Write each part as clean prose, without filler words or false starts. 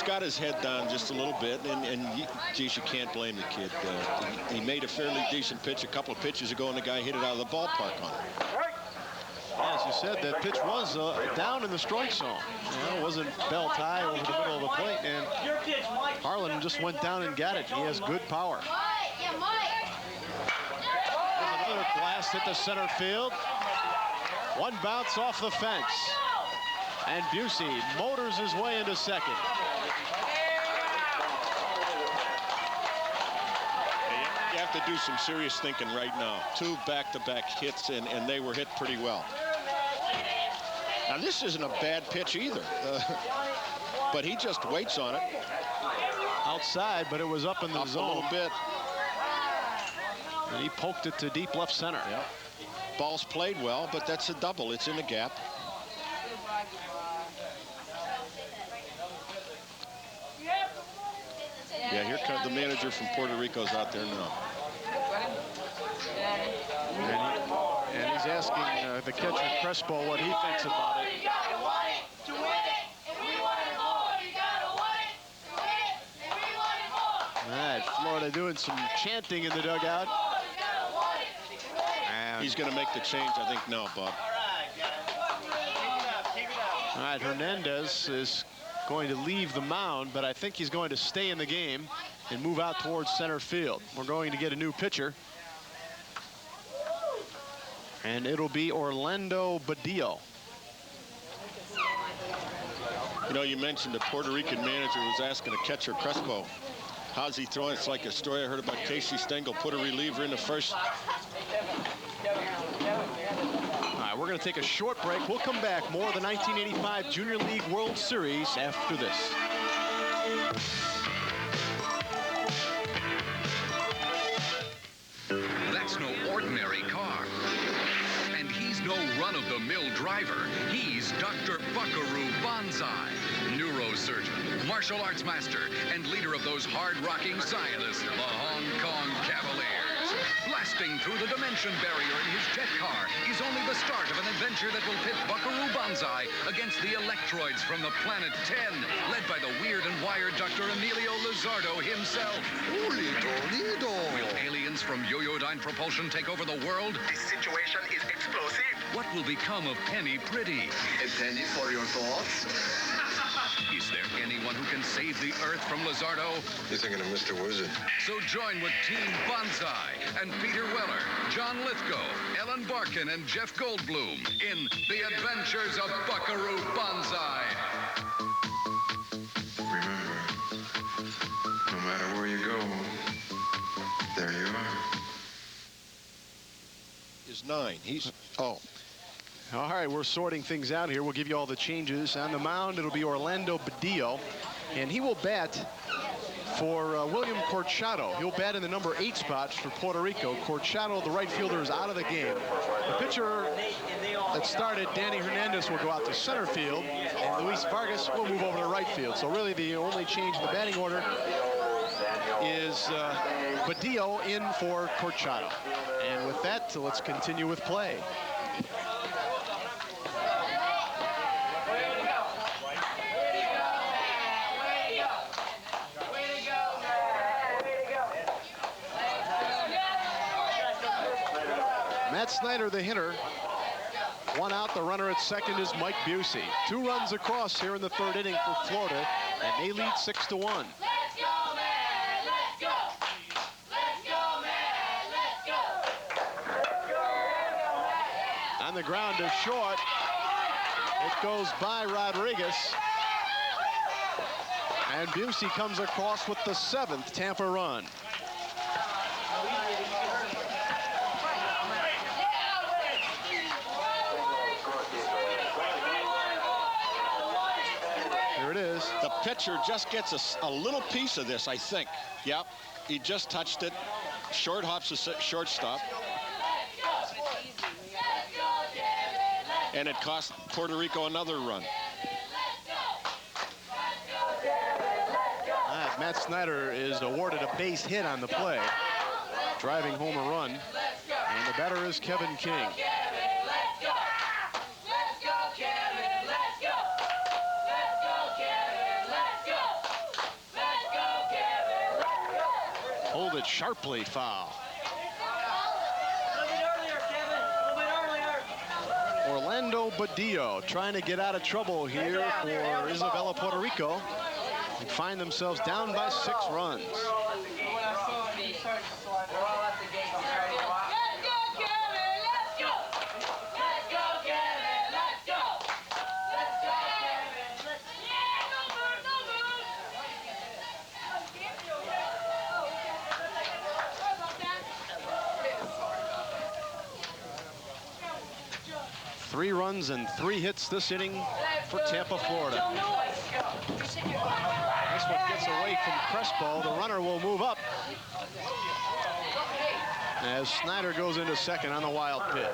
got his head down just a little bit, and geez, you can't blame the kid. He made a fairly decent pitch a couple of pitches ago, and the guy hit it out of the ballpark on him. As you said, that pitch was down in the strike zone. It wasn't belt high over the middle of the plate, and Harlan just went down and got it. He has good power. There's another blast hit the center field. One bounce off the fence. And Busey motors his way into second. You have to do some serious thinking right now. 2 back-to-back hits, and they were hit pretty well. Now, this isn't a bad pitch either, but he just waits on it. Outside, but it was up in the zone. A little bit. And he poked it to deep left center. Yep. Ball's played well, but that's a double. It's in the gap. Yeah, here comes the manager from Puerto Rico's out there now. And he's asking the catcher Crespo what he thinks about it. All right, Florida doing some chanting in the dugout. And he's going to make the change, I think, now, Bob. All right, Hernandez is going to leave the mound, but I think he's going to stay in the game and move out towards center field. We're going to get a new pitcher. And it'll be Orlando Badillo. You know, you mentioned the Puerto Rican manager was asking the catcher Crespo, how's he throwing? It's like a story I heard about Casey Stengel, put a reliever in the first. All right, we're going to take a short break. We'll come back. More of the 1985 Junior League World Series after this. That's no ordinary car. And he's no run-of-the-mill driver. He's Dr. Buckaroo Banzai, neurosurgeon, martial arts master, and leader of those hard-rocking scientists, the Hong Kong Cavaliers. Blasting through the dimension barrier in his jet car is only the start of an adventure that will pit Buckaroo Banzai against the electroids from the planet 10, led by the weird and wired Dr. Emilio Lizardo himself. Lido. Will aliens from Yoyodyne Propulsion take over the world? This situation is explosive. What will become of Penny Pretty? A penny for your thoughts? Is there anyone who can save the Earth from Lizardo? You're thinking of Mr. Wizard. So join with Team Banzai and Peter Weller, John Lithgow, Ellen Barkin, and Jeff Goldblum in The Adventures of Buckaroo Banzai. Remember, no matter where you go, there you are. Is 9. He's... Oh. All right, we're sorting things out here. We'll give you all the changes. On the mound, it'll be Orlando Badillo, and he will bat for William Corchado. He'll bat in the number 8 spot for Puerto Rico. Corchado, the right fielder, is out of the game. The pitcher that started, Danny Hernandez, will go out to center field, and Luis Vargas will move over to right field. So really the only change in the batting order is Badillo in for Corchado. And with that, let's continue with play. Matt Snyder, the hitter. 1 out. The runner at second is Mike Busey. 2 runs across here in the 3rd inning for Florida, and they lead 6-1. Let's go, man! Let's go! Let's go, man! Let's go! On the ground to short. It goes by Rodriguez. And Busey comes across with the 7th Tampa run. Here it is. The pitcher just gets a little piece of this, I think. Yep, he just touched it. Short hops a shortstop. And it cost Puerto Rico another run. Matt Snyder is awarded a base hit on the play, driving home a run. And the batter is Kevin King. Hold it sharply, foul. Orlando Badillo trying to get out of trouble here for Isabella, Puerto Rico, and find themselves down by 6 runs. Three runs and 3 hits this inning for Tampa, Florida. This one gets away from Crespo. The runner will move up as Snyder goes into second on the wild pitch.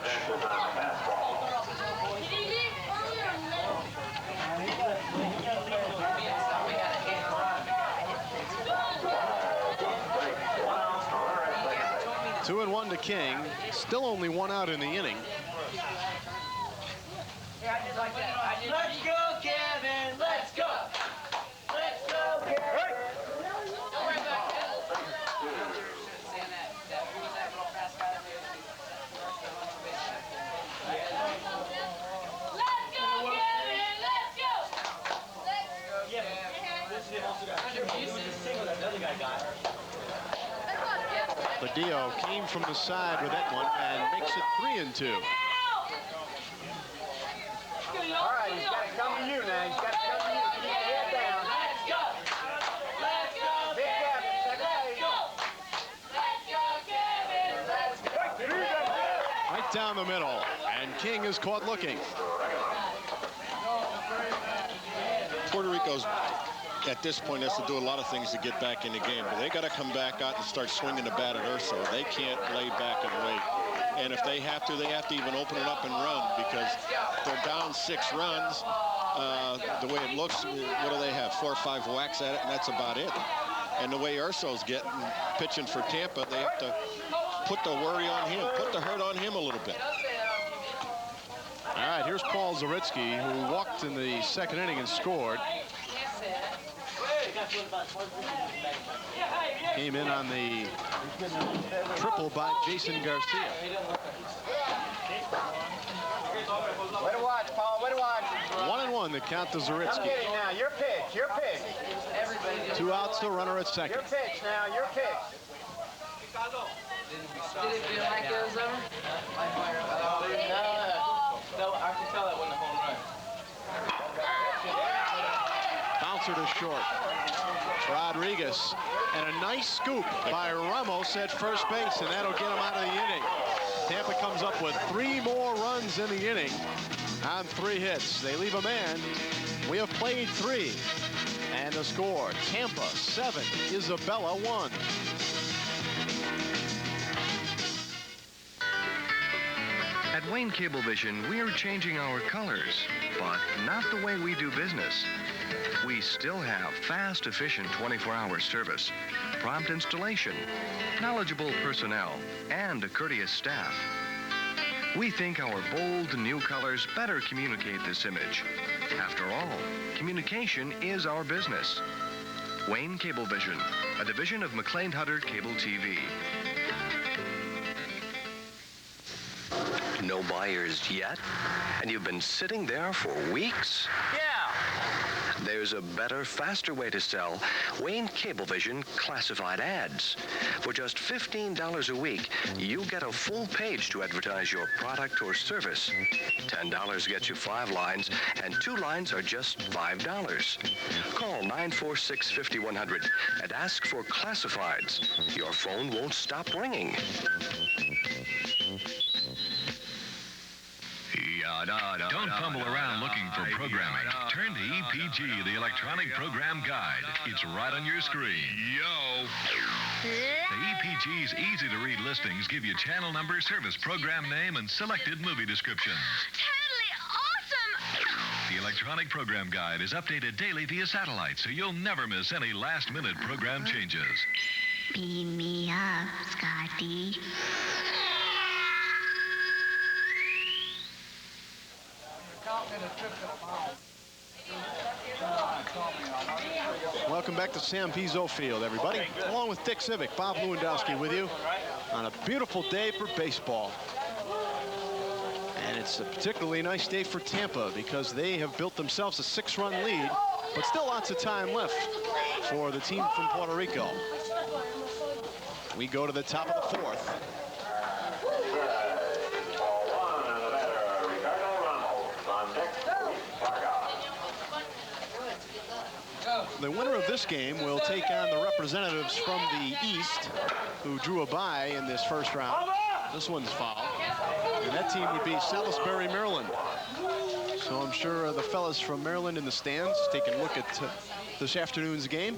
Two and 1 to King. Still only 1 out in the inning. Let's go, Kevin! Let's go! Let's go, Kevin! Don't worry about it. Let's go, Kevin! Let's go! Badillo came from the side with that one and makes it 3-2. All right, he's got to come to you now. He's got to come to you. Keep your head down. Let's go. Let's go. Big Kevin, second base. Let's go, Kevin. Let's go. Right down the middle, and King is caught looking. Puerto Rico's at this point has to do a lot of things to get back in the game, but they got to come back out and start swinging the bat at Urso. They can't lay back and wait. And if they have to even open it up and run, because they're down 6 runs. The way it looks, what do they have? 4 or 5 whacks at it, and that's about it. And the way Urso's pitching for Tampa, they have to put the worry on him, put the hurt on him a little bit. All right, here's Paul Zaritsky, who walked in the second inning and scored. Came in on the triple by Jason Garcia. Way to watch, Paul. Way to watch. 1-1 the count to Zaritsky. Now, your pitch. Your pitch. 2 outs, the runner at second. Your pitch now. Your pitch. Did it feel like it was over? No, I can tell that wasn't a home run. Bouncer to short. Rodriguez, and a nice scoop by Ramos at first base, and that'll get him out of the inning. Tampa comes up with 3 more runs in the inning on 3 hits. They leave a man. We have played 3. And the score, Tampa 7, Isabella 1. At Wayne Cablevision, we're changing our colors, but not the way we do business. We still have fast, efficient 24-hour service, prompt installation, knowledgeable personnel, and a courteous staff. We think our bold new colors better communicate this image. After all, communication is our business. Wayne Cablevision, a division of McLean Hunter Cable TV. No buyers yet? And you've been sitting there for weeks? Yeah. There's a better, faster way to sell Wayne Cablevision classified ads. For just $15 a week, you get a full page to advertise your product or service. $10 gets you 5 lines, and 2 lines are just $5. Call 946-5100 and ask for classifieds. Your phone won't stop ringing. Don't fumble around looking for programming. Turn to EPG, the Electronic Program Guide. It's right on your screen. Yo! The EPG's easy-to-read listings give you channel number, service program name, and selected movie descriptions. Totally awesome! The Electronic Program Guide is updated daily via satellite, so you'll never miss any last-minute program changes. Beam me up, Scotty. Welcome back to Sam Pizzo Field, everybody. Along with Dick Civic, Bob Lewandowski with you on a beautiful day for baseball. And it's a particularly nice day for Tampa because they have built themselves a 6-run lead, but still lots of time left for the team from Puerto Rico. We go to the top of the 4th. The winner of this game will take on the representatives from the East who drew a bye in this first round. This one's foul. And that team would be Salisbury, Maryland. So I'm sure the fellas from Maryland in the stands taking a look at this afternoon's game.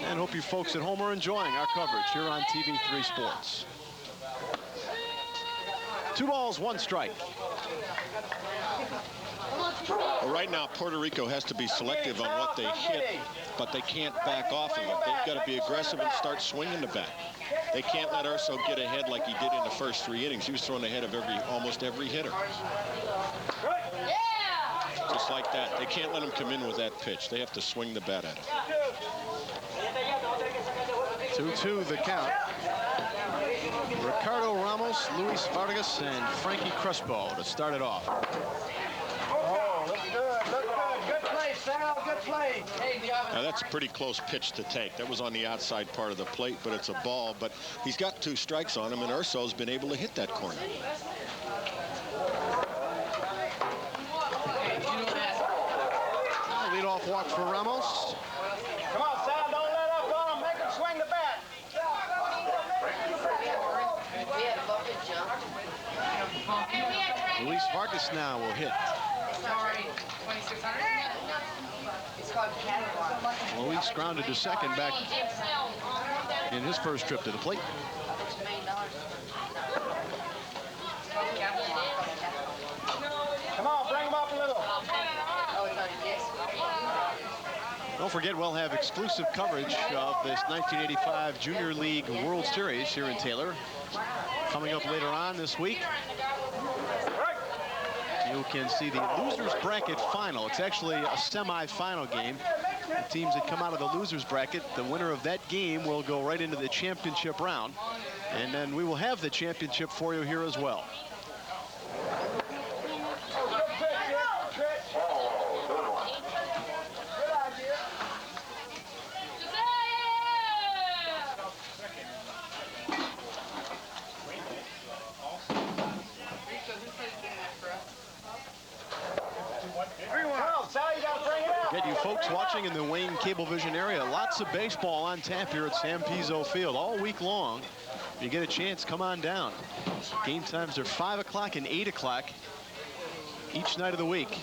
And hope you folks at home are enjoying our coverage here on TV3 Sports. 2 balls, 1 strike. Well, right now, Puerto Rico has to be selective on what they hit, but they can't back off of it. They've got to be aggressive and start swinging the bat. They can't let Urso get ahead like he did in the first 3 innings. He was thrown ahead of almost every hitter. Just like that. They can't let him come in with that pitch. They have to swing the bat at him. 2-2 the count. Ricardo Ramos, Luis Vargas, and Frankie Crespo to start it off. Oh, look good, look good. Good play, Sal, good play. Now that's a pretty close pitch to take. That was on the outside part of the plate, but it's a ball. But he's got 2 strikes on him, and Urso's been able to hit that corner. Leadoff walk for Ramos. Come on, Sal, don't let up on him. Make him swing the bat. Luis Vargas now will hit. Sorry, 2600. It's called Catalog. Luis grounded to second back in his first trip to the plate. Come on, bring him up a little. Don't forget, we'll have exclusive coverage of this 1985 Junior League World Series here in Taylor. Coming up later on this week, you can see the losers bracket final. It's actually a semi-final game. The teams that come out of the losers bracket, the winner of that game will go right into the championship round. And then we will have the championship for you here as well. Get you folks watching in the Wayne Cablevision area. Lots of baseball on tap here at Sam Pizzo Field all week long. If you get a chance, come on down. Game times are 5 o'clock and 8 o'clock each night of the week.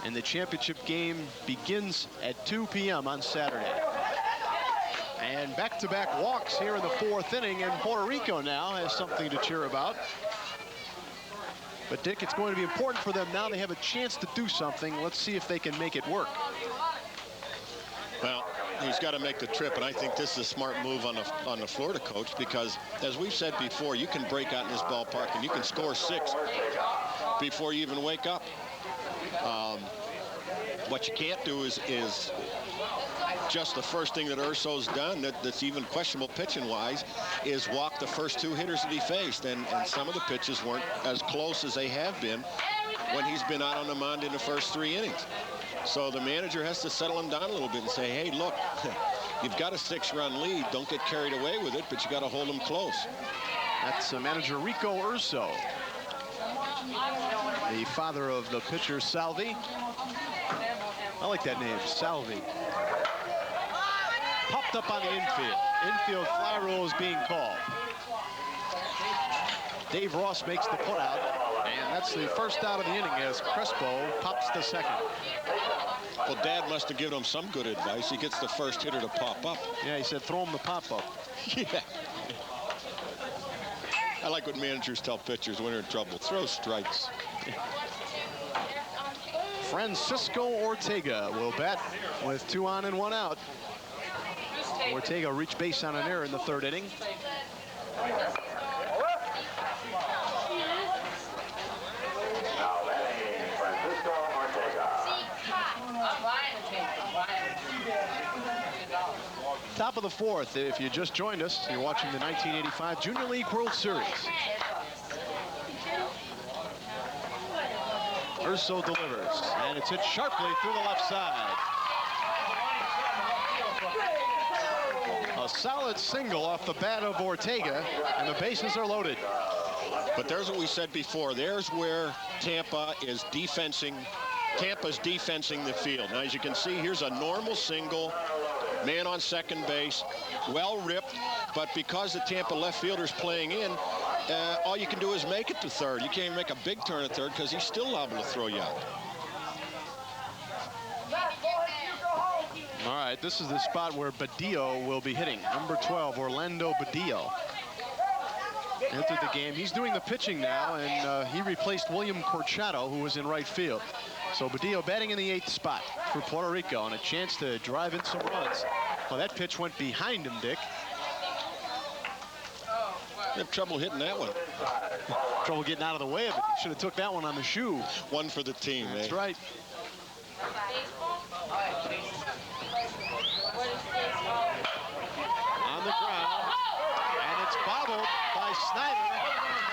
And the championship game begins at 2 p.m. on Saturday. And back-to-back walks here in the 4th inning, and Puerto Rico now has something to cheer about. But Dick, it's going to be important for them now. They have a chance to do something. Let's see if they can make it work. Well, he's got to make the trip, and I think this is a smart move on the Florida coach because, as we've said before, you can break out in this ballpark and you can score 6 before you even wake up. What you can't do is just the first thing that Urso's done that's even questionable pitching-wise is walk the first 2 hitters that he faced, and some of the pitches weren't as close as they have been when he's been out on the mound in the first 3 innings. So the manager has to settle him down a little bit and say, hey, look, you've got a 6-run lead. Don't get carried away with it, but you got to hold them close. That's manager Rico Urso, the father of the pitcher Salvi. I like that name, Salvi. Popped up on the infield. Infield fly rule is being called. Dave Ross makes the putout, and that's the first out of the inning as Crespo pops the second. Well, Dad must have given him some good advice. He gets the first hitter to pop up. Yeah, he said throw him the pop-up. Yeah. I like what managers tell pitchers when they're in trouble. Throw strikes. Francisco Ortega will bat with 2 on and 1 out. Ortega reached base on an error in the 3rd inning. Top of the fourth. If you just joined us, you're watching the 1985 Junior League World Series. Urso delivers, and it's hit sharply through the left side. A solid single off the bat of Ortega, and the bases are loaded. But there's what we said before. There's where Tampa is defensing. Tampa's defensing the field. Now, as you can see, here's a normal single. Man on second base, well ripped, but because the Tampa left fielder's playing in, all you can do is make it to third. You can't even make a big turn at third because he's still liable to throw you out. All right, this is the spot where Badillo will be hitting. Number 12, Orlando Badillo. Entered the game. He's doing the pitching now, and he replaced William Corchado, who was in right field. So Badillo batting in the 8th spot for Puerto Rico, and a chance to drive in some runs. Well, that pitch went behind him, Dick. You have trouble hitting that one. Trouble getting out of the way of it. Should have took that one on the shoe. One for the team. That's right. On the ground, and it's bobbled by Snyder.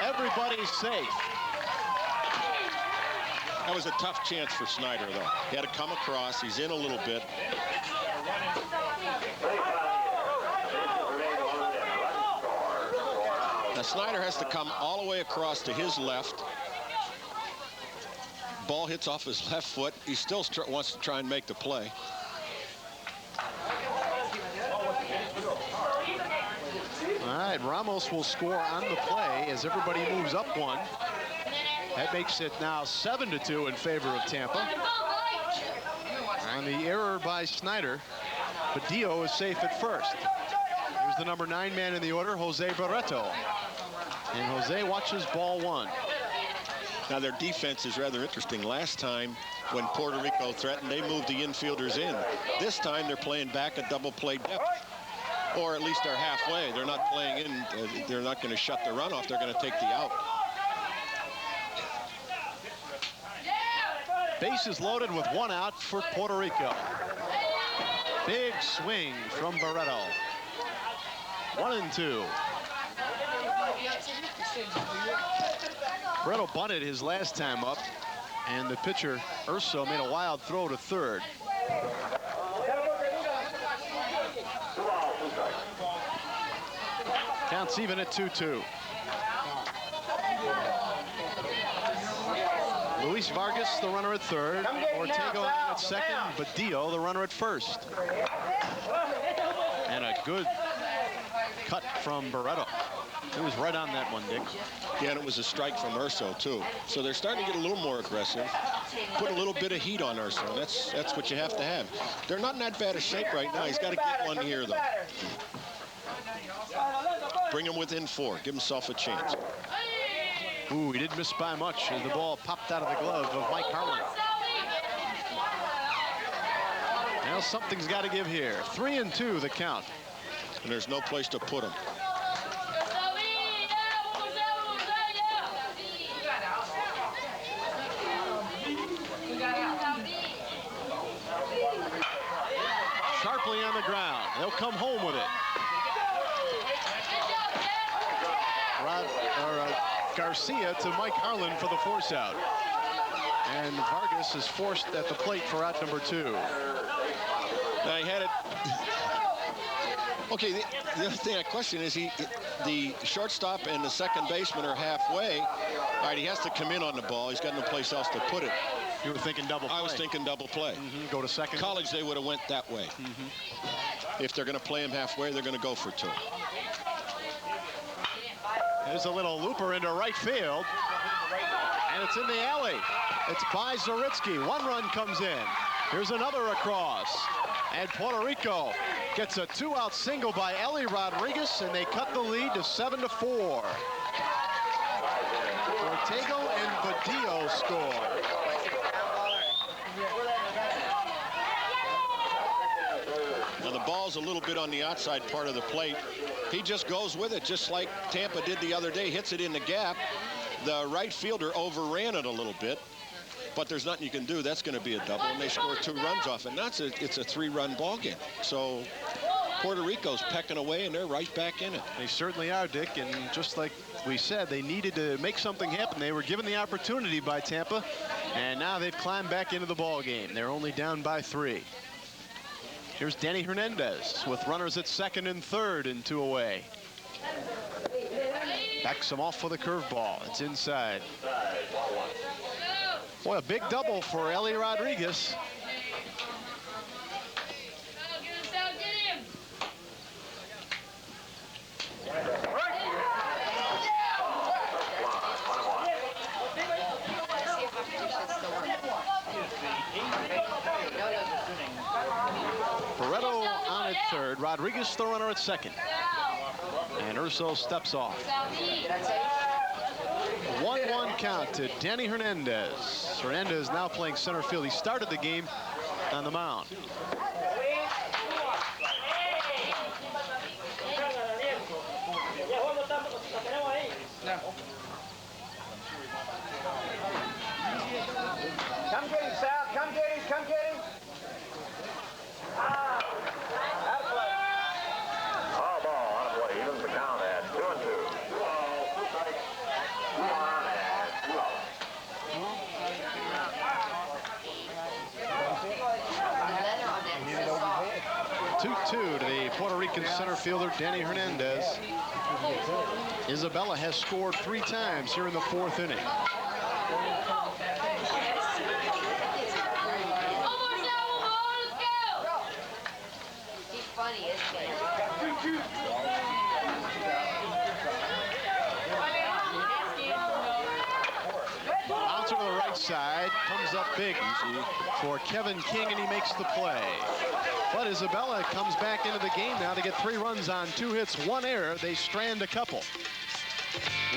Everybody's safe. That was a tough chance for Snyder, though. He had to come across. He's in a little bit. Now, Snyder has to come all the way across to his left. Ball hits off his left foot. He still wants to try and make the play. All right, Ramos will score on the play as everybody moves up one. That makes it now 7-2 in favor of Tampa. On the error by Snyder, Badillo is safe at first. Here's the number 9 man in the order, Jose Barreto. And Jose watches ball 1. Now, their defense is rather interesting. Last time, when Puerto Rico threatened, they moved the infielders in. This time, they're playing back a double play depth. Or at least they're halfway. They're not playing in. They're not going to shut the run off. They're going to take the out. Bases loaded with 1 out for Puerto Rico. Big swing from Barreto. 1-2. Barreto bunted his last time up, and the pitcher, Urso, made a wild throw to third. Counts even at 2-2. Luis Vargas, the runner at third. Ortega at second. Badillo, the runner at first. And a good cut from Barreto. It was right on that one, Dick. Yeah, and it was a strike from Urso, too. So they're starting to get a little more aggressive. Put a little bit of heat on Urso. That's what you have to have. They're not in that bad a shape right now. He's got to get one here, though. Bring him within 4. Give himself a chance. Ooh, he didn't miss by much as the ball popped out of the glove of Mike Harlan. Now something's got to give here. 3-2 the count. And there's no place to put him. Sharply on the ground. They'll come home with it. Garcia to Mike Harlan for the force out. And Vargas is forced at the plate for out number 2. Now he had it. Okay, the other thing I question is the shortstop and the second baseman are halfway. All right, he has to come in on the ball. He's got no place else to put it. You were thinking double play. I was thinking double play. Go to second. College, they would have went that way. If they're going to play him halfway, they're going to go for 2. There's a little looper into right field. And it's in the alley. It's by Zaritsky. 1 run comes in. Here's another across. And Puerto Rico gets a 2-out single by Eli Rodriguez, and they cut the lead to 7-4. Ortega and Badillo score. Now the ball's a little bit on the outside part of the plate. He just goes with it, just like Tampa did the other day. Hits it in the gap. The right fielder overran it a little bit, but there's nothing you can do. That's going to be a double, and they score 2 runs off it. And it's a 3-run ball game. So Puerto Rico's pecking away, and they're right back in it. They certainly are, Dick, and just like we said, they needed to make something happen. They were given the opportunity by Tampa, and now they've climbed back into the ball game. They're only down by 3. Here's Danny Hernandez with runners at second and third and 2 away. Backs him off for the curveball. It's inside. Boy, a big double for Ellie Rodriguez. Peurto on at third. Rodriguez the runner at second. And Urso steps off. 1-1 count to Danny Hernandez. Hernandez now playing center field. He started the game on the mound. Come get him, Sal. Come get him. Come get him. All ball on the play. Evens the count at 2-2. To the Puerto Rican center fielder, Danny Hernandez. Isabella has scored 3 times here in the 4th inning. He's funny, isn't he? Bouncer to the right side, comes up big for Kevin King, and he makes the play. But Isabella comes back into the game now to get 3 runs on 2 hits, 1 error. They strand a couple.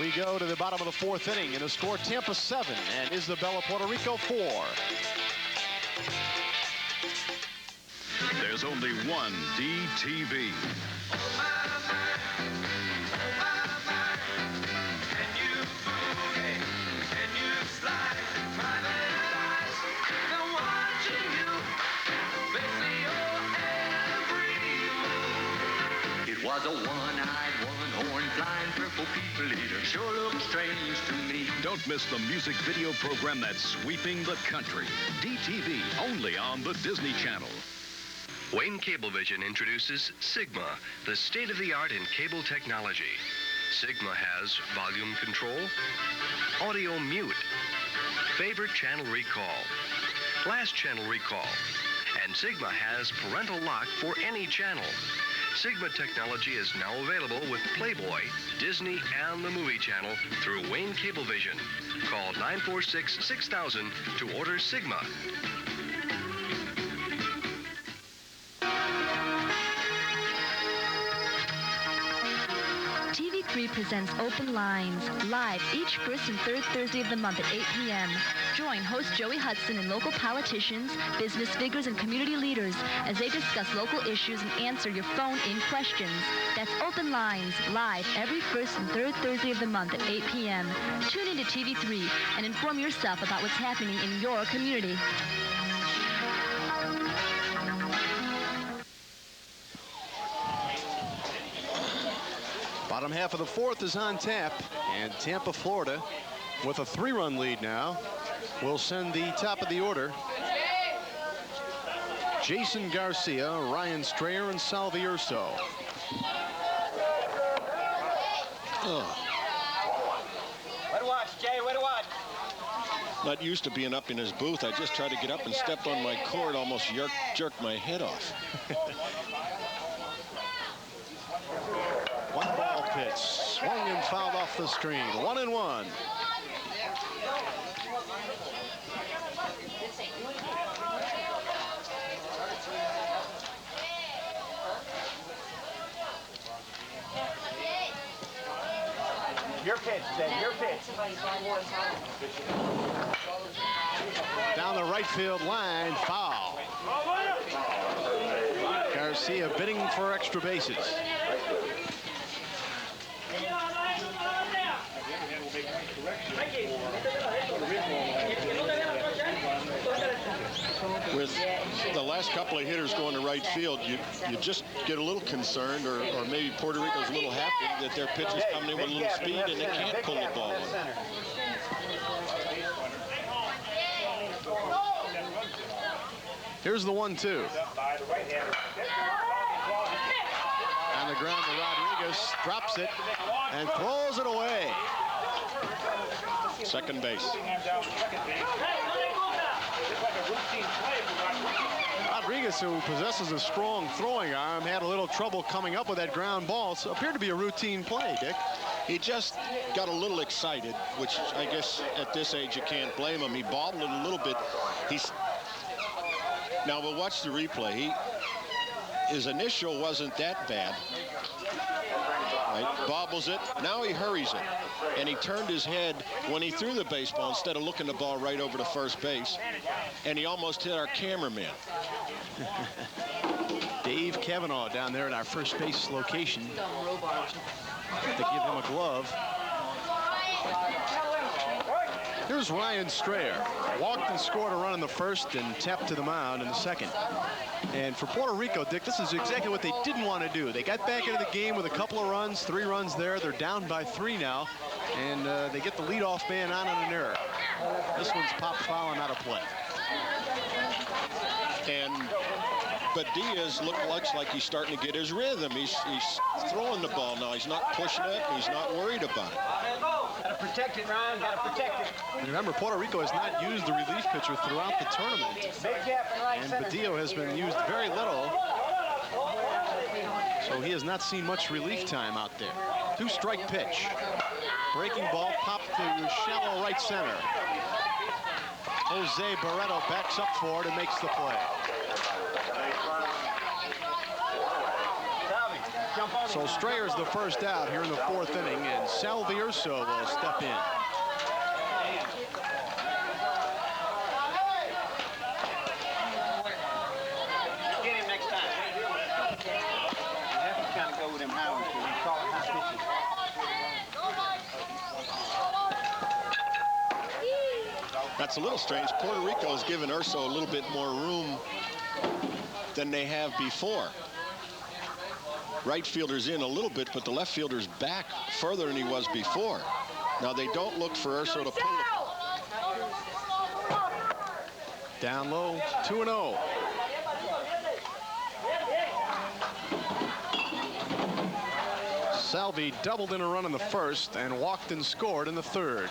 We go to the bottom of the 4th inning, and the score Tampa 7 and Isabella, Puerto Rico 4. There's only one DTV. It was a one-eyed, one-horned, flying purple people eater. Sure looked strange to me. Don't miss the music video program that's sweeping the country. DTV, only on the Disney Channel. Wayne Cablevision introduces Sigma, the state-of-the-art in cable technology. Sigma has volume control, audio mute, favorite channel recall, last channel recall, and Sigma has parental lock for any channel. Sigma technology is now available with Playboy, Disney, and the Movie Channel through Wayne Cablevision. Call 946-6000 to order Sigma. TV3 presents Open Lines, live each first and third Thursday of the month at 8 p.m. Join host Joey Hudson and local politicians, business figures, and community leaders as they discuss local issues and answer your phone-in questions. That's Open Lines, live every first and third Thursday of the month at 8 p.m. Tune into TV3 and inform yourself about what's happening in your community. Bottom half of the 4th is on tap, and Tampa, Florida, with a 3-run lead now, will send the top of the order. Jason Garcia, Ryan Strayer, and Salvi Urso. Way to watch, Jay. Way to watch. Not used to being up in his booth. I just tried to get up and stepped on my cord, almost jerked my head off. 1-ball pitch, swung and fouled off the screen. 1-1. Your pitch, Jay. Your pitch. Down the right field line, foul. Garcia bidding for extra bases. With the last last couple of hitters going to right field, you just get a little concerned, or maybe Puerto Rico's a little happy that their pitcher's coming in with a little speed and they can't pull the ball in. Here's the 1-2. On the ground, Rodriguez drops it and throws it away. Second base. Rodriguez, who possesses a strong throwing arm, had a little trouble coming up with that ground ball. So appeared to be a routine play, Dick. He just got a little excited, which I guess at this age you can't blame him. He bobbled it a little bit. Now we'll watch the replay. His initial wasn't that bad. Right, bobbles it. Now he hurries it. And he turned his head when he threw the baseball instead of looking the ball right over to first base. And he almost hit our cameraman. Dave Cavanaugh down there at our first base location to give him a glove. Here's Ryan Strayer. Walked and scored a run in the first and tapped to the mound in the second. And for Puerto Rico, Dick, this is exactly what they didn't want to do. They got back into the game with a couple of runs, 3 runs there. They're down by 3 now. And they get the leadoff man on an error. This one's popped foul and out of play. But Diaz looks like he's starting to get his rhythm. He's throwing the ball now. He's not pushing it. He's not worried about it. Gotta protect it, Ryan. Gotta protect it. And remember, Puerto Rico has not used the relief pitcher throughout the tournament. Big gap in right And center. Badillo has been used very little. So he has not seen much relief time out there. 2-strike pitch. Breaking ball popped to shallow right center. Jose Barreto backs up for it and makes the play. So Strayer's the first out here in the 4th inning, and Sal Vierso will step in. Get him next time. You have to kind of go with him high ones because he's calling high pitches. That's a little strange. Puerto Rico's given Urso a little bit more room than they have before. Right fielder's in a little bit, but the left fielder's back further than he was before. Now they don't look for Urso to pull it. Down low, 2-0. Salvi doubled in a run in the first and walked and scored in the third.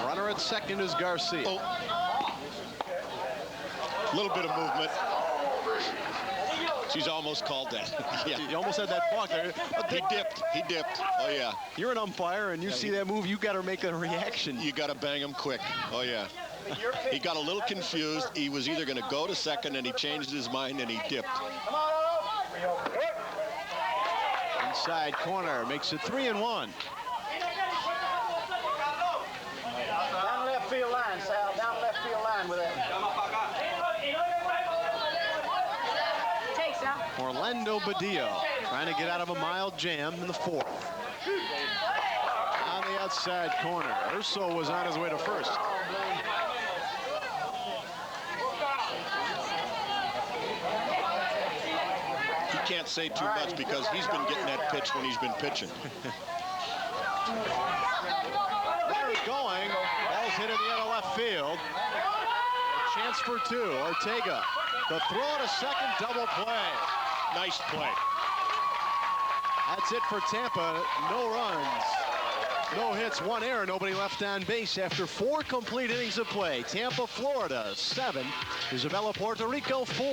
Runner at second is Garcia. A little bit of movement. She's almost called that. Yeah. You almost had that balk there. He dipped. He dipped. Oh, yeah. You're an umpire, and you see that move, you got to make a reaction. You got to bang him quick. Oh, yeah. He got a little confused. He was either going to go to second, and he changed his mind, and he dipped. Inside corner makes it 3-1. Down left field line, Sal. Down left field line with that. Take Sal. Orlando Badillo trying to get out of a mild jam in the 4th. On the outside corner, Urso was on his way to first. He can't say too much because he's been getting that pitch when he's been pitching. Runner's going. Ball's hit in the other left field. A chance for 2. Ortega. The throw to second, double play. Nice play. That's it for Tampa. No runs, no hits, 1 error, nobody left on base after 4 complete innings of play. Tampa, Florida, 7. Isabella, Puerto Rico, 4.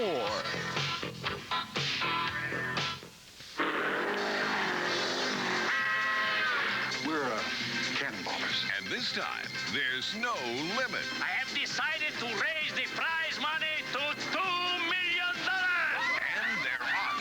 We're cannonballers. And this time, there's no limit. I have decided to raise the prize money to $2 million. And they're hot.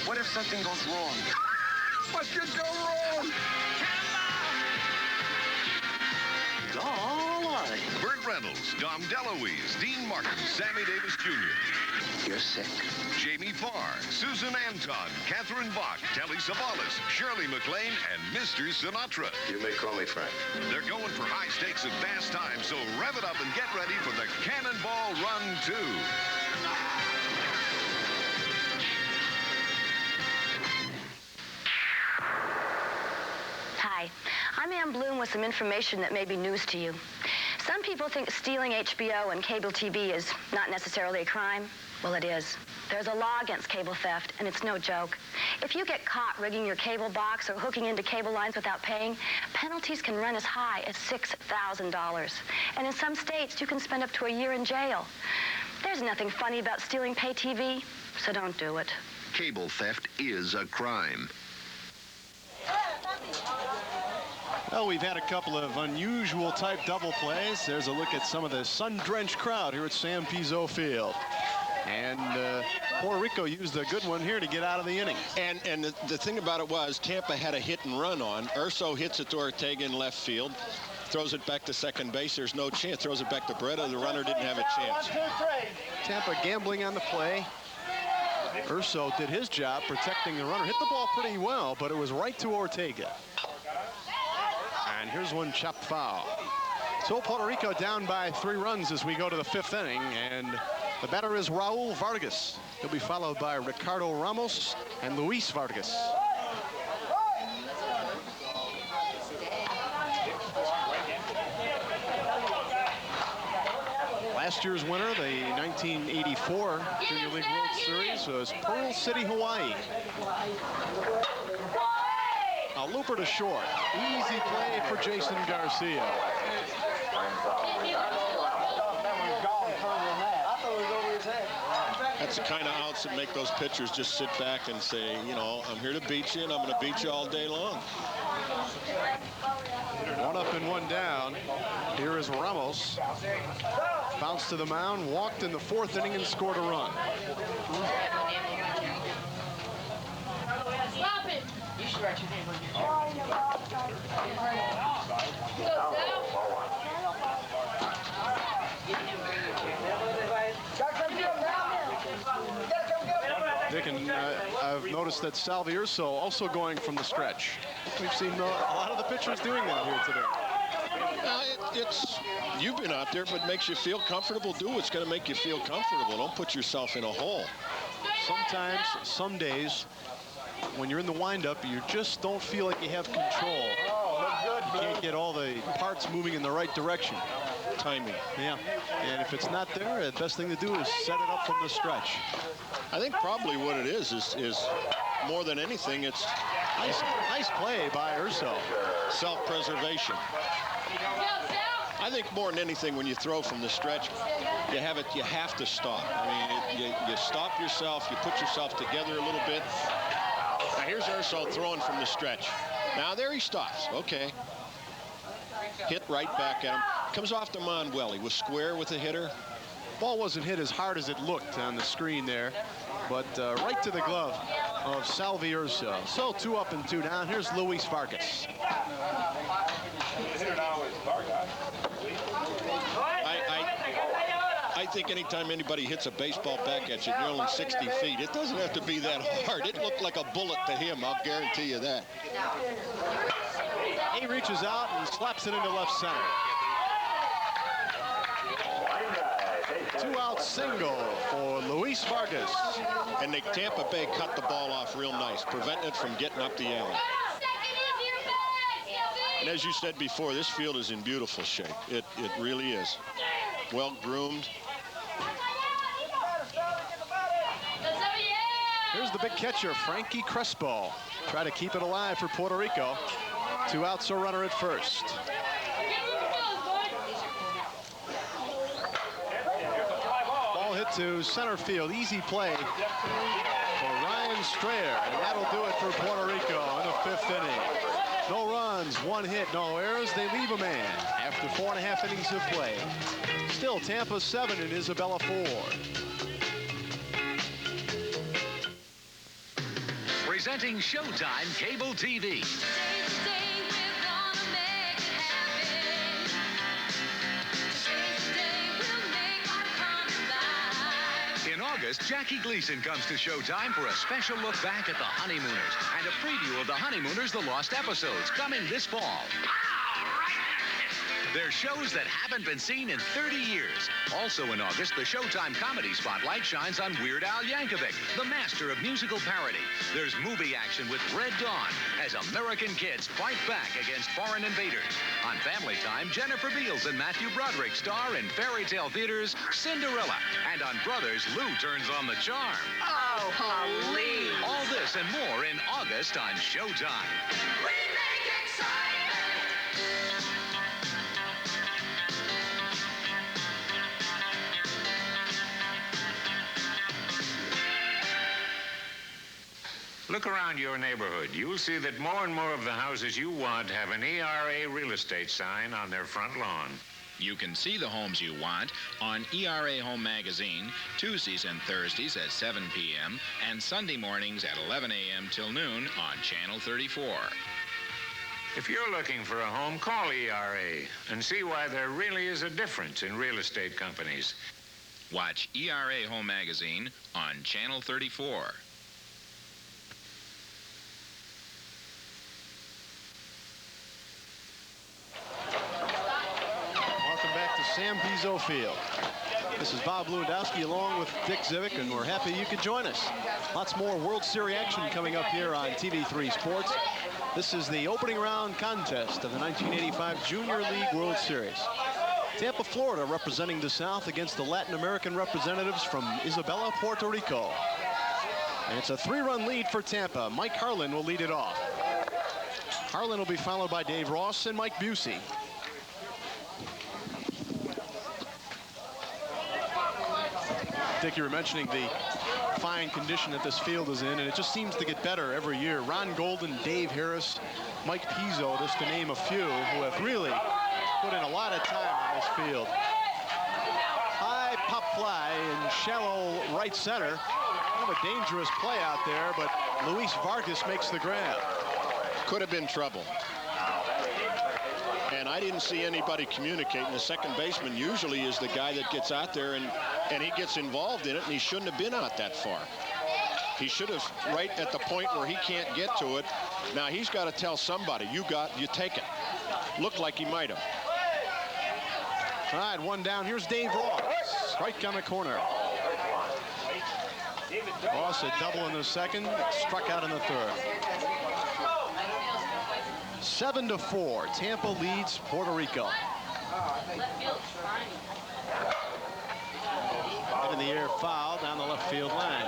What if something goes wrong? What could go wrong? Reynolds, Dom DeLuise, Dean Martin, Sammy Davis Jr. You're sick. Jamie Farr, Susan Anton, Catherine Bach, Telly Savalas, Shirley MacLaine, and Mr. Sinatra. You may call me Frank. They're going for high stakes and fast time, so rev it up and get ready for the Cannonball Run 2. Hi, I'm Ann Bloom with some information that may be news to you. Some people think stealing HBO and cable TV is not necessarily a crime. Well, it is. There's a law against cable theft, and it's no joke. If you get caught rigging your cable box or hooking into cable lines without paying, penalties can run as high as $6,000. And in some states, you can spend up to a year in jail. There's nothing funny about stealing pay TV, so don't do it. Cable theft is a crime. Well, we've had a couple of unusual type double plays. There's a look at some of the sun-drenched crowd here at Sam Pizzo Field. And Puerto Rico used a good one here to get out of the inning. And the thing about it was Tampa had a hit and run on. Urso hits it to Ortega in left field. Throws it back to second base. There's no chance. Throws it back to Puerto. The runner didn't have a chance. Tampa gambling on the play. Urso did his job protecting the runner. Hit the ball pretty well, but it was right to Ortega. And here's one chopped foul. So Puerto Rico down by 3 runs as we go to the 5th inning. And the batter is Raul Vargas. He'll be followed by Ricardo Ramos and Luis Vargas. Last year's winner, the 1984 Junior League World Series, was Pearl City, Hawaii. A looper to short. Easy play for Jason Garcia. That's the kind of outs that make those pitchers just sit back and say, you know, I'm here to beat you, and I'm going to beat you all day long. 1 up and 1 down. Here is Ramos. Bounced to the mound, walked in the 4th inning, and scored a run. Stop it! You should write your name on Dick, and I've noticed that Salvi Urso also going from the stretch. We've seen a lot of the pitchers doing that here today. You've been out there, but makes you feel comfortable. Do what's going to make you feel comfortable. Don't put yourself in a hole. Sometimes, some days, when you're in the windup, you just don't feel like you have control. You can't get all the parts moving in the right direction. Timing. Yeah. And if it's not there, the best thing to do is set it up from the stretch. I think probably what it is more than anything, it's nice play by Urso. Self-preservation. I think more than anything, when you throw from the stretch, you have to stop. I mean, you stop yourself, you put yourself together a little bit. Now here's Urso throwing from the stretch. Now there he stops. Okay. Hit right back at him. Comes off the mound well. He was square with the hitter. Ball wasn't hit as hard as it looked on the screen there, but right to the glove of Salvi Urso. So 2 up and 2 down. Here's Luis Vargas. I think anytime anybody hits a baseball back at you, you're only 60 feet. It doesn't have to be that hard. It looked like a bullet to him. I'll guarantee you that. He reaches out and slaps it into left center. 2-out single for Luis Vargas. And the Tampa Bay cut the ball off real nice, preventing it from getting up the alley. And as you said before, this field is in beautiful shape. It really is. Well groomed. Here's the big catcher, Frankie Crespo. Try to keep it alive for Puerto Rico. 2 outs, a runner at first. Ball hit to center field. Easy play for Ryan Strayer. And that'll do it for Puerto Rico in the 5th inning. No runs, 1 hit, no errors. They leave a man after 4.5 innings of play. Still Tampa 7 and Isabella 4. Presenting Showtime Cable TV. August, Jackie Gleason comes to Showtime for a special look back at the Honeymooners and a preview of the Honeymooners, the Lost Episodes, coming this fall. They're shows that haven't been seen in 30 years. Also in August, the Showtime Comedy Spotlight shines on Weird Al Yankovic, the master of musical parody. There's movie action with Red Dawn as American kids fight back against foreign invaders. On Family Time, Jennifer Beals and Matthew Broderick star in Fairy Tale Theater's Cinderella. And on Brothers, Lou turns on the charm. Oh, please. All this and more in August on Showtime. We make excitement. Look around your neighborhood. You'll see that more and more of the houses you want have an ERA real estate sign on their front lawn. You can see the homes you want on ERA Home Magazine, Tuesdays and Thursdays at 7 p.m. and Sunday mornings at 11 a.m. till noon on Channel 34. If you're looking for a home, call ERA and see why there really is a difference in real estate companies. Watch ERA Home Magazine on Channel 34. Sam Pizzo Field. This is Bob Lewandowski along with Dick Zivick, and we're happy you could join us. Lots more World Series action coming up here on TV3 Sports. This is the opening round contest of the 1985 Junior League World Series. Tampa, Florida representing the South against the Latin American representatives from Isabella, Puerto Rico. And it's a 3-run lead for Tampa. Mike Harlan will lead it off. Harlan will be followed by Dave Ross and Mike Busey. Dick, you were mentioning the fine condition that this field is in, and it just seems to get better every year. Ron Golden, Dave Harris, Mike Pizzo, just to name a few, who have really put in a lot of time on this field. High pop fly in shallow right center. Kind of a dangerous play out there, but Luis Vargas makes the grab. Could have been trouble. And I didn't see anybody communicating. The second baseman usually is the guy that gets out there and he gets involved in it, and he shouldn't have been out that far. He should have right at the point where he can't get to it. Now he's got to tell somebody, you take it. Looked like he might have. All right, one down. Here's Dave Ross, strike on the corner. Ross a double in the second, struck out in the third. 7-4, Tampa leads Puerto Rico. Right in the air foul down the left field line.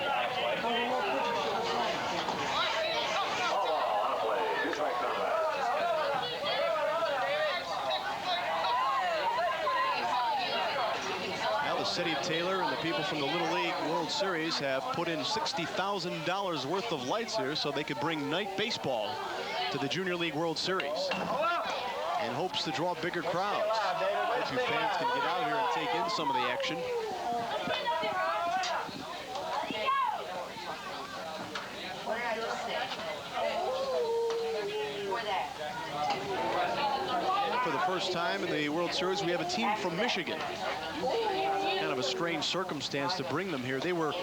Now the city of Taylor and the people from the Little League World Series have put in $60,000 worth of lights here so they could bring night baseball to the Junior League World Series in hopes to draw bigger crowds. Hopefully fans can get out here and take in some of the action. And for the first time in the World Series, we have a team from Michigan. Kind of a strange circumstance to bring them here. They were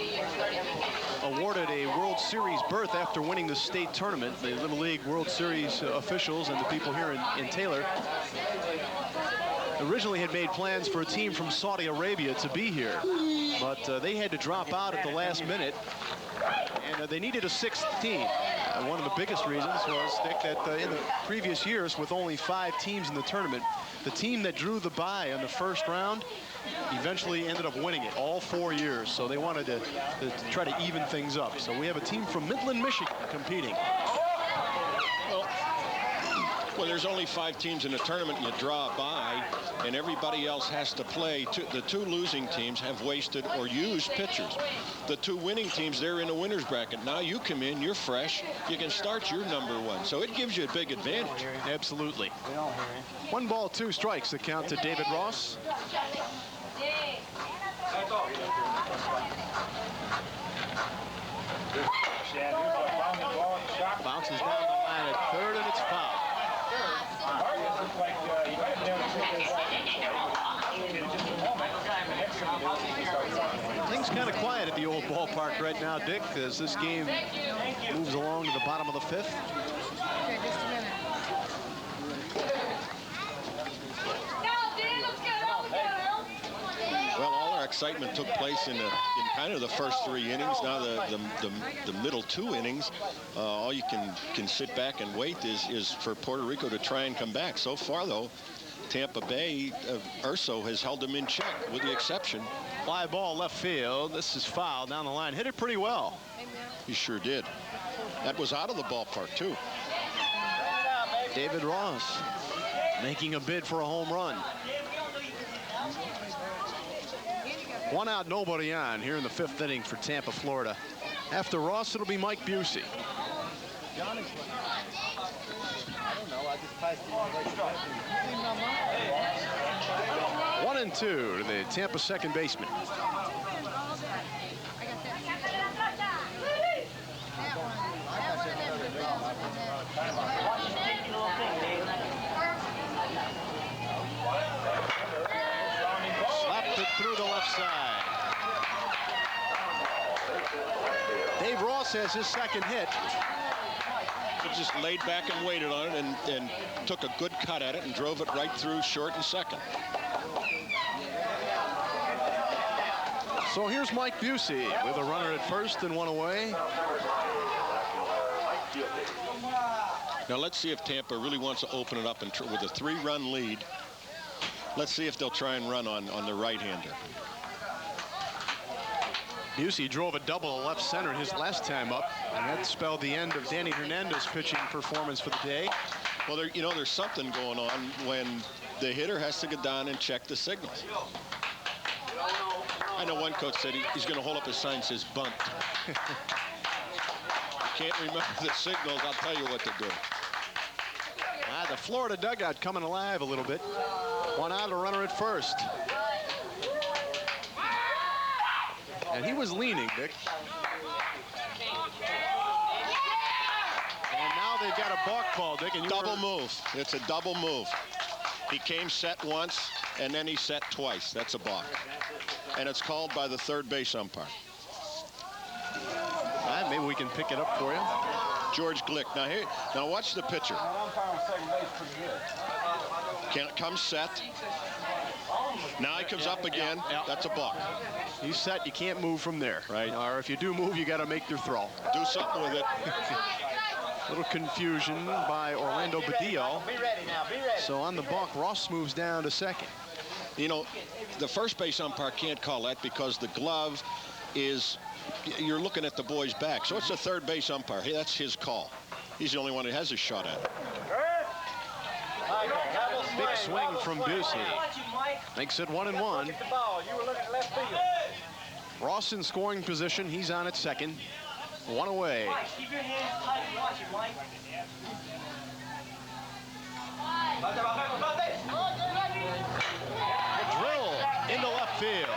awarded a World Series berth after winning the state tournament. The Little League World Series officials and the people here in Taylor originally had made plans for a team from Saudi Arabia to be here, but they had to drop out at the last minute, and they needed a sixth team. One of the biggest reasons was, Dick, that in the previous years, with only 5 teams in the tournament, the team that drew the bye in the first round eventually ended up winning it all 4 years. So they wanted to try to even things up. So we have a team from Midland, Michigan competing. Well, there's only 5 teams in the tournament, and you draw a bye, and everybody else has to play. The 2 losing teams have wasted or used pitchers. The 2 winning teams, they're in a winner's bracket. Now you come in, you're fresh, you can start your #1. So it gives you a big advantage. Absolutely. 1 ball, 2 strikes, the count to David Ross. Bounces down the line at third, and it's foul. Things Looks kind of quiet at the old ballpark right now, Dick, as this game moves along to the bottom of the 5th. Okay, just a minute. Well, all our excitement took place in kind of the first 3 innings. Now the middle 2 innings, all you can sit back and wait is for Puerto Rico to try and come back. So far, though, Tampa Bay, Urso has held them in check, with the exception. Fly ball left field. This is foul down the line. Hit it pretty well. He sure did. That was out of the ballpark, too. David Ross making a bid for a home run. 1 out, nobody on here in the 5th inning for Tampa, Florida. After Ross, it'll be Mike Busey. 1-2 to the Tampa second baseman. Slapped it through the left side. Dave Ross has his second hit. He just laid back and waited on it and took a good cut at it and drove it right through short and second. So here's Mike Busey with a runner at first and 1 away. Now let's see if Tampa really wants to open it up and with a 3-run lead. Let's see if they'll try and run on the right-hander. Busey drove a double left center his last time up, and that spelled the end of Danny Hernandez's pitching performance for the day. Well, there's something going on when the hitter has to go down and check the signals. I know one coach said he's going to hold up a sign that says bunt. Can't remember the signals, I'll tell you what to do. The Florida dugout coming alive a little bit. 1 out, a runner at first. And he was leaning, Dick. And now they've got a balk ball, Dick. And double move. It's a double move. He came set once, and then he set twice. That's a balk. And it's called by the third base umpire. Maybe we can pick it up for you. George Glick. Now watch the pitcher. Comes set. Now he comes up again. Yeah. That's a balk. He's set. You can't move from there. Right. Or if you do move, you got to make your throw. Do something with it. Little confusion by Orlando Badillo. Be ready now. Be ready. So on the balk, Ross moves down to second. You know, the first base umpire can't call that because the glove is, you're looking at the boy's back. So it's the third base umpire. That's his call. He's the only one who has a shot at it. Big swing from Busey. Makes it 1-1. Ross in scoring position. He's on at second. 1 away. Keep your hands tight and watch it, Mike. A drill into left field.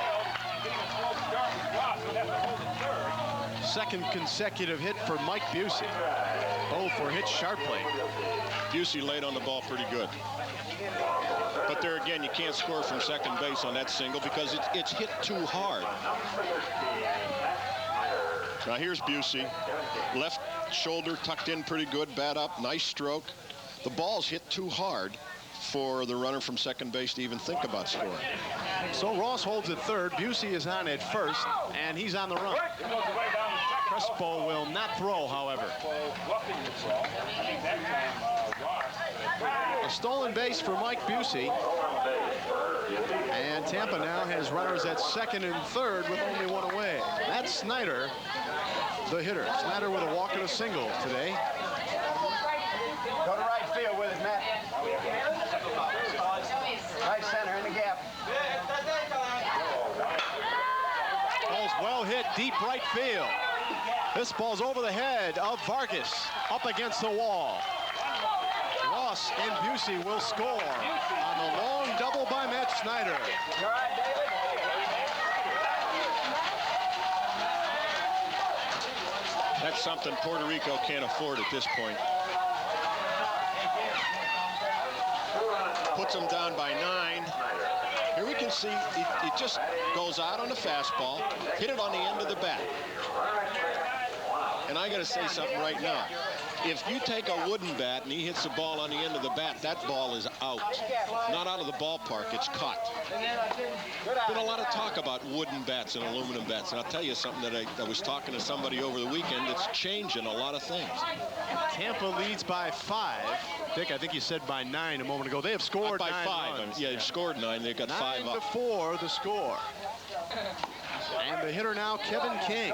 Second consecutive hit for Mike Busey. Both were hit sharply. Busey laid on the ball pretty good. But there again, you can't score from second base on that single because it's hit too hard. Now here's Busey. Left shoulder tucked in pretty good, bat up, nice stroke. The ball's hit too hard for the runner from second base to even think about scoring. So Ross holds at third. Busey is on at first, and he's on the run. Crespo will not throw, however. A stolen base for Mike Busey. And Tampa now has runners at second and third with only 1 away. That's Snyder, the hitter. Snyder with a walk and a single today. Go to right field with it, Matt. Right center in the gap. Ball's well hit deep right field. This ball's over the head of Vargas, up against the wall. Ross and Busey will score on the long double by Matt Snyder. You all right, David? That's something Puerto Rico can't afford at this point. Puts them down by 9. Here we can see, it just goes out on the fastball, hit it on the end of the bat. And I got to say something right now. If you take a wooden bat and he hits the ball on the end of the bat, that ball is out. Not out of the ballpark, it's caught. Been a lot of talk about wooden bats and aluminum bats. And I'll tell you something that I was talking to somebody over the weekend. It's changing a lot of things. Tampa leads by 5. Dick, I think you said by 9 a moment ago. They have scored by 9 5. runs. Yeah, they've scored 9. They've got 5 up. 9-4 the score. And the hitter now, Kevin King.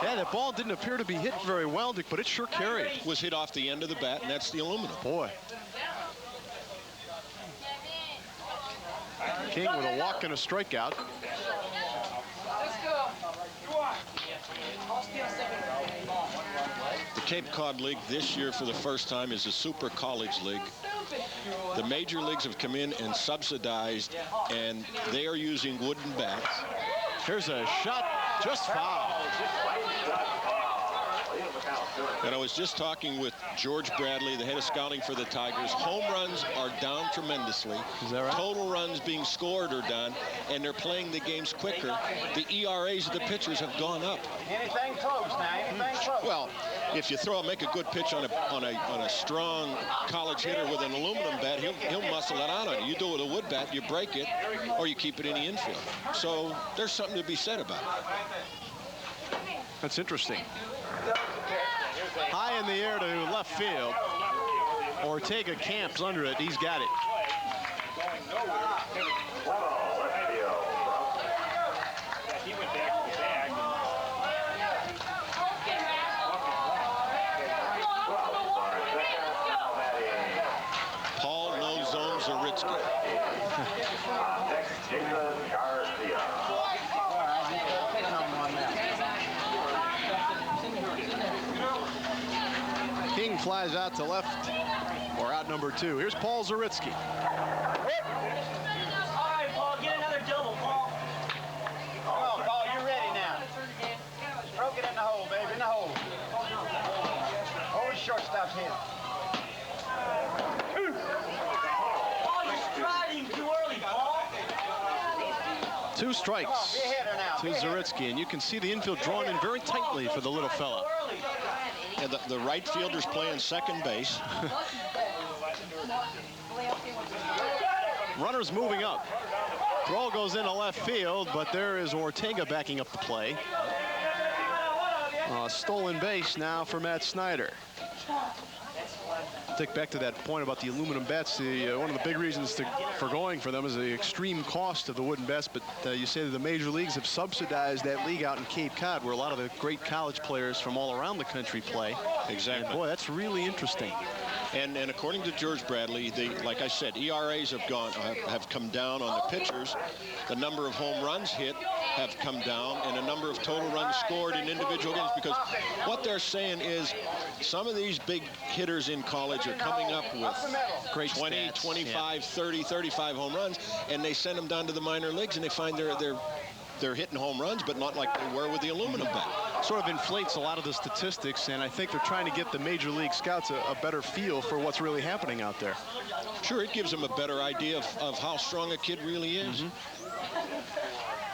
Yeah, that ball didn't appear to be hit very well, Dick, but it sure carried. Was hit off the end of the bat, and that's the aluminum. Boy. King with a walk and a strikeout. The Cape Cod League this year for the first time is a super college league. The major leagues have come in and subsidized, and they are using wooden bats. Here's a shot, just foul. And I was just talking with George Bradley, the head of scouting for the Tigers. Home runs are down tremendously. Is that right? Total runs being scored are down, and they're playing the games quicker. The ERAs of the pitchers have gone up. Anything close now, anything close. Well, if you make a good pitch on a strong college hitter with an aluminum bat, he'll muscle it out on you. You do it with a wood bat, you break it, or you keep it in the infield. So there's something to be said about it. That's interesting. High in the air to left field. Ortega camps under it. He's got it. Paul No Zone Zaritsky. King flies out to left, or out number 2. Here's Paul Zaritsky. All right, Paul, get another double, Paul. Come on, Paul, you're ready now. Stroke it in the hole, baby, in the hole. Hold the shortstop's head. Paul, you're striding too early, Paul. 2 strikes to Zaritsky, and you can see the infield drawn in very tightly for the little fella. And the right fielder's playing second base. Runners moving up. Throw goes into left field, but there is Ortega backing up the play. Stolen base now for Matt Snyder. Take back to that point about the aluminum bats. One of the big reasons for going for them is the extreme cost of the wooden bats. But you say that the major leagues have subsidized that league out in Cape Cod, where a lot of the great college players from all around the country play. Exactly. And boy, that's really interesting. And according to George Bradley, like I said, ERAs have come down on the pitchers. The number of home runs hit have come down, and the number of total runs scored in individual games, because what they're saying is some of these big hitters in college are coming up with great 20, stats, 25, 30, 35 home runs, and they send them down to the minor leagues, and they find they're hitting home runs, but not like they were with the aluminum bat. Sort of inflates a lot of the statistics, and I think they're trying to get the major league scouts a better feel for what's really happening out there. Sure, it gives them a better idea of how strong a kid really is.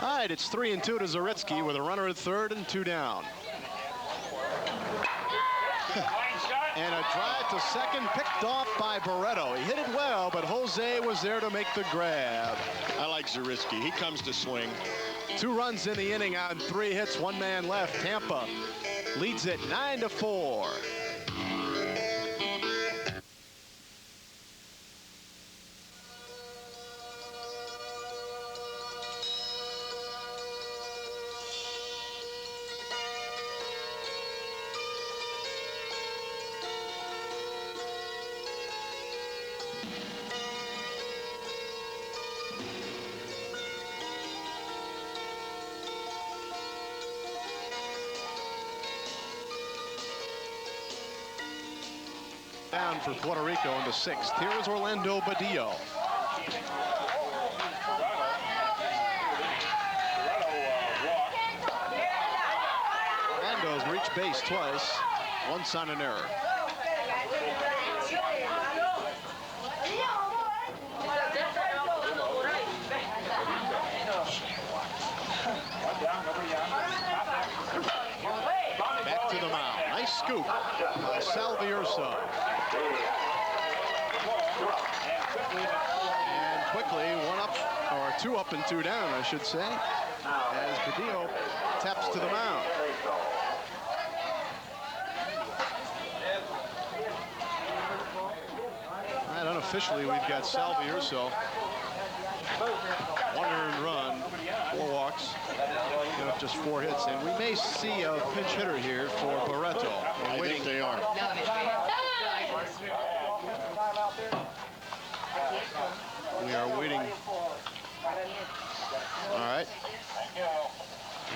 All right, it's 3-2 to Zaritsky with a runner at third and 2 down. And a drive to second picked off by Peurto. He hit it well, but Jose was there to make the grab. I like Zaritsky. He comes to swing. 2 runs in the inning on 3 hits, 1 man left. Tampa leads it 9-4. Down for Puerto Rico in the 6th. Here is Orlando Badillo. Orlando's reached base twice, once on an error. by Salvierso. And quickly, 1 up, or 2 up and 2 down, I should say, as Badillo taps to the mound. And unofficially, we've got Salvierso. 1 earned run, 4 walks, giving up just 4 hits. And we may see a pinch hitter here for Puerto. I think they are. We are waiting. All right.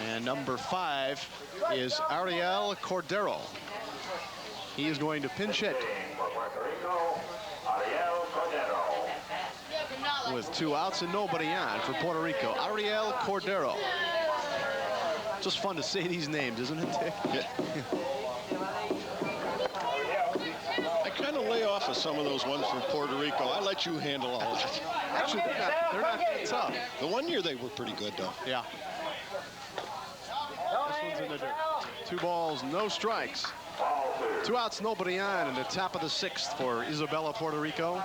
And number 5 is Ariel Cordero. He is going to pinch hit. With 2 outs and nobody on for Puerto Rico. Ariel Cordero. Just fun to say these names, isn't it, Dick? I kind of lay off of some of those ones from Puerto Rico. I let you handle all that. Actually, they're not that tough. The one year they were pretty good, though. Yeah. This one's in the dirt. 2 balls, no strikes. 2 outs, nobody on in the top of the 6th for Isabella, Puerto Rico.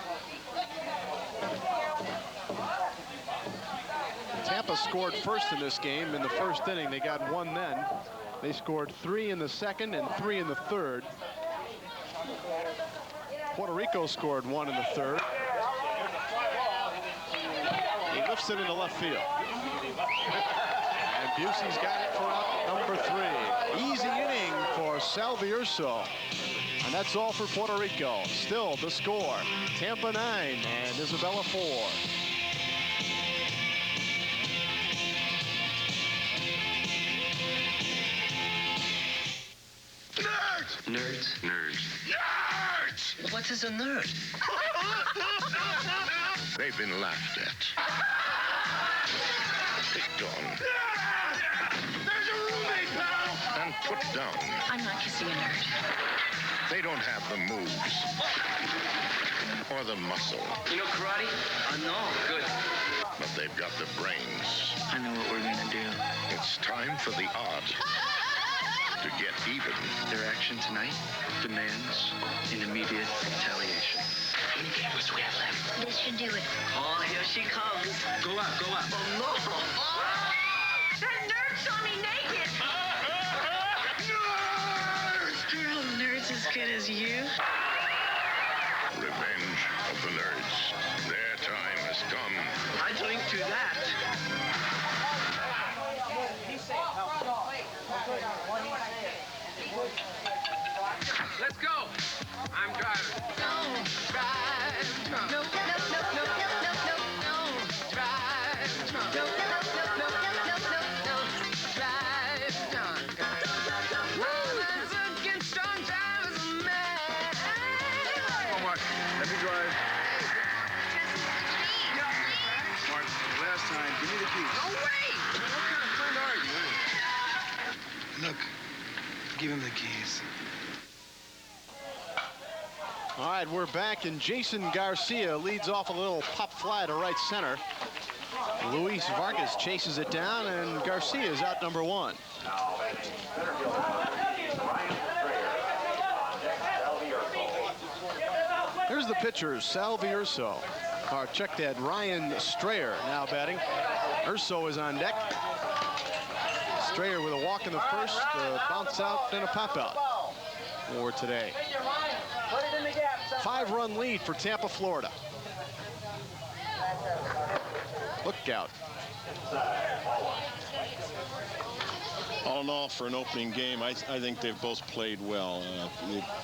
Tampa scored first in this game in the first inning. They got 1 then. They scored 3 in the second and 3 in the third. Puerto Rico scored 1 in the third. He lifts it into left field. And Busey's got it for out number 3. Easy inning for Salvierso. And that's all for Puerto Rico. Still the score, Tampa 9 and Isabella 4. Nerds? Nerds. What is a nerd? They've been laughed at. Picked on. There's a roommate, pal! And put down. I'm not kissing a nerd. They don't have the moves. Or the muscle. You know karate? No. Good. But they've got the brains. I know what we're gonna do. It's time for the odd to get even. Their action tonight demands an immediate retaliation. How many cameras do we have left? This should do it. Oh, here she comes. Go up, go up. Oh, no. Oh. That nerd saw me naked. Nerds! Are all nerds as good as you? Revenge of the nerds. Their time has come. I drink to that. Let's go. I'm driving. No, drive drunk. No, no, no, no, no, no, no, no, drive drunk. No, no, no, no, no, no, no, no, drive drunk. Brothers against strong drivers, man. Mark, let me drive. Mark, last time, give me the keys. No way! What kind of friend are you? Look, give him the keys. All right, we're back, and Jason Garcia leads off a little pop fly to right center. Luis Vargas chases it down, and Garcia is out number 1. Here's the pitchers, Salvierso. Or check that, Ryan Strayer now batting. Urso is on deck. Strayer with a walk in the first, bounce out, and a pop out for today. 5-run lead for Tampa, Florida. Look out. All in all, for an opening game, I think they've both played well.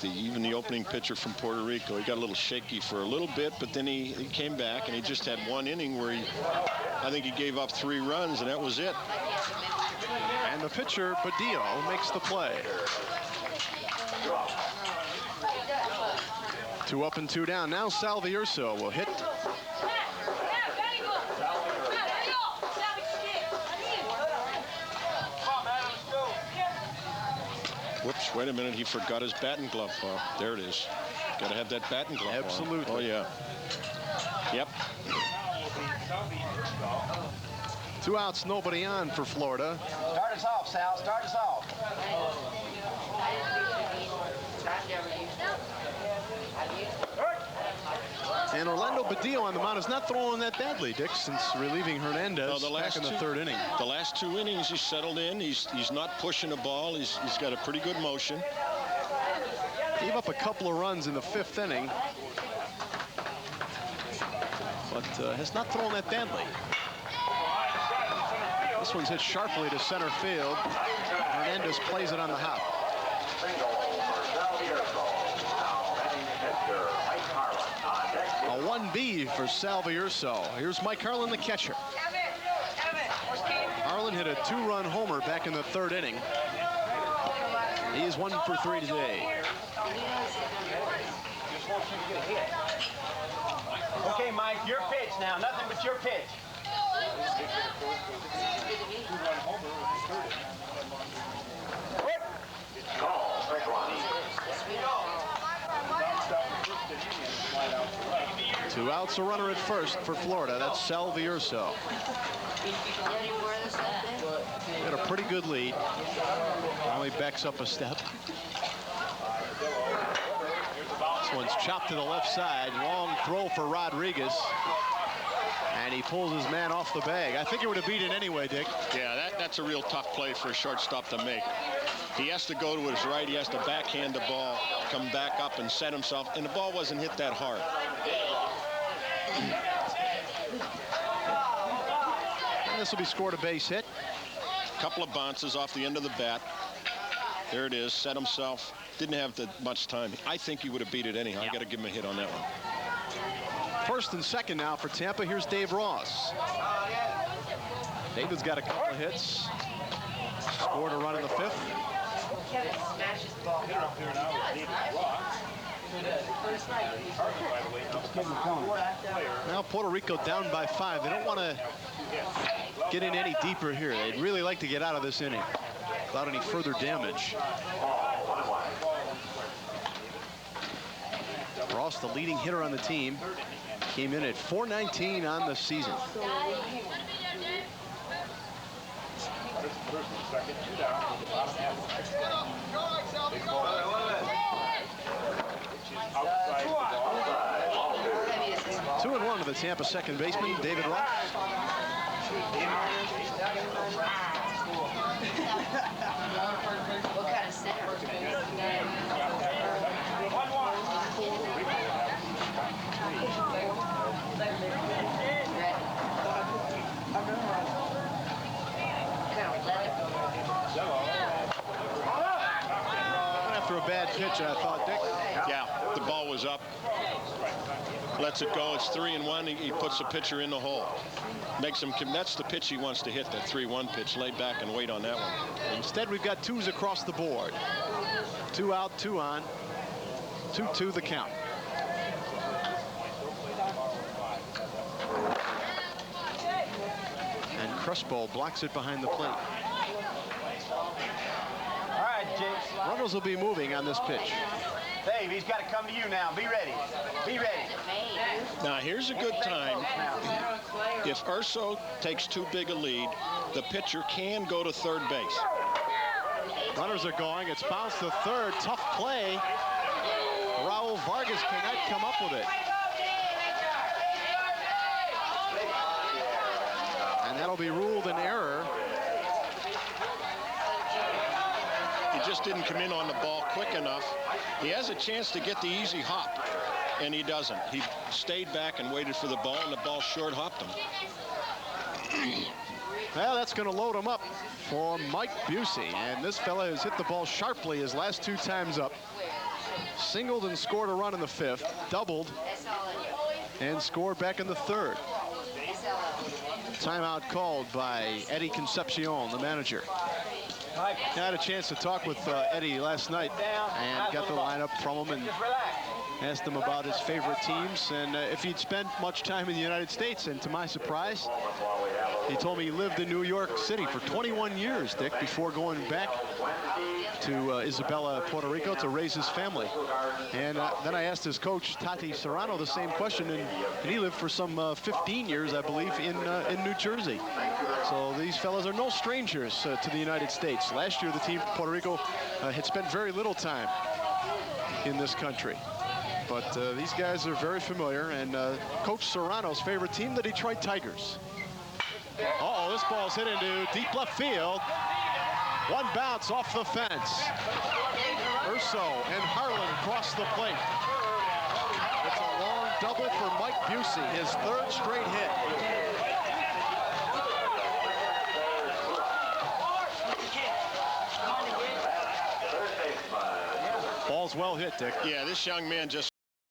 Even the opening pitcher from Puerto Rico, he got a little shaky for a little bit, but then he came back, and he just had 1 inning where I think he gave up 3 runs, and that was it. And the pitcher, Badillo, makes the play. 2 up and 2 down. Now Salvierso will hit. Whoops, wait a minute, he forgot his batting glove. Oh, there it is. Got to have that batting glove. Absolutely. On. Oh, yeah. Yep. 2 outs, nobody on for Florida. Start us off, Sal. Start us off. And Orlando Badillo on the mound is not throwing that badly, Dick, since relieving Hernandez back in the third inning. The last 2 innings, he's settled in. He's not pushing the ball. He's got a pretty good motion. Gave up a couple of runs in the 5th inning, but has not thrown that badly. This one's hit sharply to center field. Hernandez plays it on the hop. A 1B for Salvierso. Here's Mike Harlan, the catcher. Harlan hit a 2-run homer back in the 3rd inning. He is 1 for 3 today. Okay, Mike, your pitch now. Nothing but your pitch. Two outs, a runner at first for Florida. That's Salvierso. Got a pretty good lead. Now he backs up a step. This one's chopped to the left side. Long throw for Rodriguez. And he pulls his man off the bag. I think he would have beat it anyway, Dick. Yeah, that's a real tough play for a shortstop to make. He has to go to his right. He has to backhand the ball, come back up and set himself. And the ball wasn't hit that hard. And this will be scored a base hit. Couple of bounces off the end of the bat. There it is. Set himself. Didn't have much time. I think he would have beat it anyhow. I got to give him a hit on that one. First and second now for Tampa. Here's Dave Ross. David's got a couple of hits. Scored a run in the 5th. Now Puerto Rico down by 5. They don't want to get in any deeper here. They'd really like to get out of this inning without any further damage. Ross, the leading hitter on the team, came in at .419 on the season. Two and 1 to the Tampa second baseman, David Ross. What kind of center? After a bad pitch, I thought, Dick. Yeah, the ball was up. Lets it go. It's 3-1. He puts the pitcher in the hole. Makes him. That's the pitch he wants to hit, that 3-1 pitch. Lay back and wait on that one. Instead, we've got 2s across the board. 2 out, 2 on. 2-2 the count. And Crespo blocks it behind the plate. All right, Jakes. Runners will be moving on this pitch. Dave, he's got to come to you now. Be ready. Be ready. Now, here's a good time. If Urso takes too big a lead, the pitcher can go to third base. Runners are going. It's bounced to third. Tough play. Raul Vargas cannot come up with it. And that'll be ruled an error. He just didn't come in on the ball quick enough. He has a chance to get the easy hop, and he doesn't. He stayed back and waited for the ball, and the ball short hopped him. Well, that's going to load him up for Mike Busey. And this fella has hit the ball sharply his last 2 times up. Singled and scored a run in the 5th, doubled, and scored back in the 3rd. Timeout called by Eddie Concepcion, the manager. I had a chance to talk with Eddie last night and got the lineup from him and asked him about his favorite teams and if he'd spent much time in the United States. And to my surprise, he told me he lived in New York City for 21 years, Dick, before going back to Isabella, Puerto Rico to raise his family. And then I asked his coach, Tati Serrano, the same question, and he lived for some 15 years, I believe, in New Jersey. So these fellas are no strangers to the United States. Last year, the team from Puerto Rico had spent very little time in this country. But these guys are very familiar, and Coach Serrano's favorite team, the Detroit Tigers. Uh-oh, this ball's hit into deep left field. One bounce off the fence. Urso and Harlan cross the plate. It's a long double for Mike Busey, his third straight hit. Ball's well hit, Dick. Yeah, this young man just